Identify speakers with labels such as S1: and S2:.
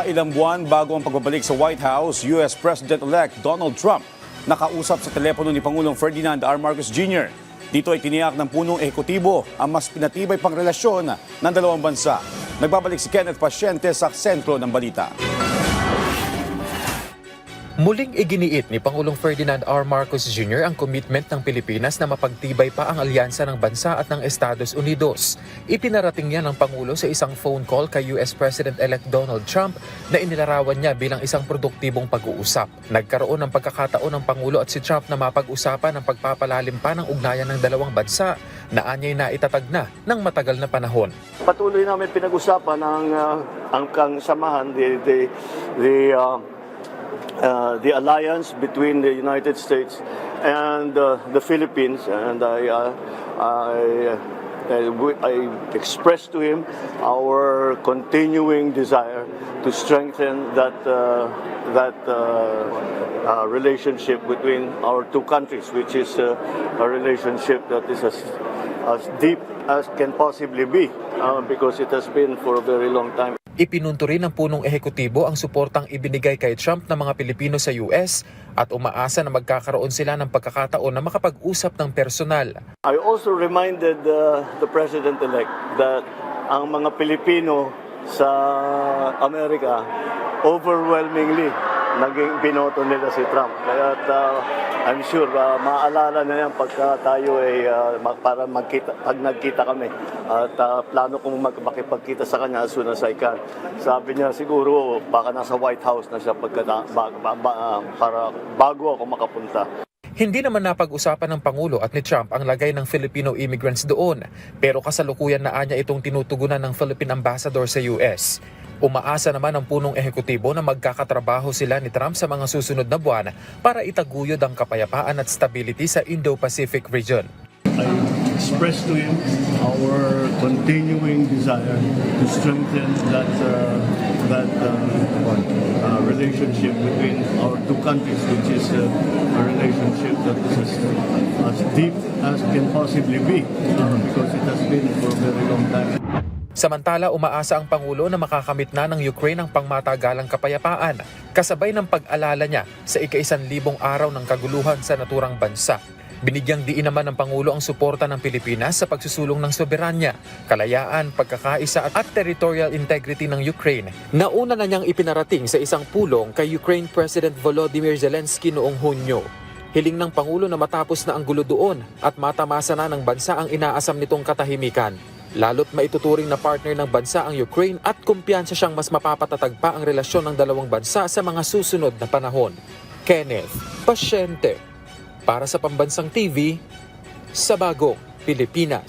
S1: Ilang buwan bago ang pagbabalik sa White House, U.S. President-elect Donald Trump nakausap sa telepono ni Pangulong Ferdinand R. Marcos Jr. Dito ay tiniyak ng punong ehekutibo ang mas pinatibay pang relasyon ng dalawang bansa. Nagbabalik si Kenneth Pasyente sa sentro ng balita.
S2: Muling iginiit ni Pangulong Ferdinand R. Marcos Jr. ang commitment ng Pilipinas na mapagtibay pa ang alyansa ng bansa at ng Estados Unidos. Ipinarating niya ng Pangulo sa isang phone call kay U.S. President-elect Donald Trump na inilarawan niya bilang isang produktibong pag-uusap. Nagkaroon ng pagkakataon ng Pangulo at si Trump na mapag-usapan ang pagpapalalim pa ng ugnayan ng dalawang bansa na anyay na itatag na ng matagal na panahon.
S3: Patuloy namin pinag-usapan ang samahan, the alliance between the United States and the Philippines, and I expressed to him our continuing desire to strengthen that relationship between our two countries, which is a relationship that is as deep as can possibly be, because it has been for a very long time.
S2: Ipinunto rin ng punong ehekutibo ang suportang ibinigay kay Trump ng mga Pilipino sa US at umaasa na magkakaroon sila ng pagkakataon na makapag-usap ng personal.
S3: I also reminded the President-elect that ang mga Pilipino sa Amerika overwhelmingly naging binoto nila si Trump. Kaya I'm sure maaalala na yan pagka tayo ay para magkita, pag nagkita kami. At plano kong makipagkita sa kanya as soon as I can. Sabi niya siguro baka nasa White House na siya para bago ako makapunta.
S2: Hindi naman napag-usapan ng Pangulo at ni Trump ang lagay ng Filipino immigrants doon, pero kasalukuyan na anya itong tinutugunan ng Philippine Ambassador sa US. Umaasa naman ang punong ehekutibo na magkakatrabaho sila ni Trump sa mga susunod na buwan para itaguyod ang kapayapaan at stability sa Indo-Pacific region.
S3: I expressed to him our continuing desire to strengthen that relationship between our two countries, which is a relationship that is as deep as can possibly be, because it has been for a very long time.
S2: Samantala, umaasa ang Pangulo na makakamit na ng Ukraine ang pangmatagalang kapayapaan, kasabay ng pag-alala niya sa ika-1,000 araw ng kaguluhan sa naturang bansa. Binigyang diin naman ng Pangulo ang suporta ng Pilipinas sa pagsusulong ng soberanya, kalayaan, pagkakaisa at territorial integrity ng Ukraine. Nauna na niyang ipinarating sa isang pulong kay Ukraine President Volodymyr Zelensky noong Hunyo. Hiling ng Pangulo na matapos na ang gulo doon at matamasa na ng bansa ang inaasam nitong katahimikan. Lalo't maituturing na partner ng bansa ang Ukraine at kumpiyansa siyang mas mapapatatag pa ang relasyon ng dalawang bansa sa mga susunod na panahon. Kenneth Pasyente, para sa Pambansang TV, sa Bagong Pilipinas.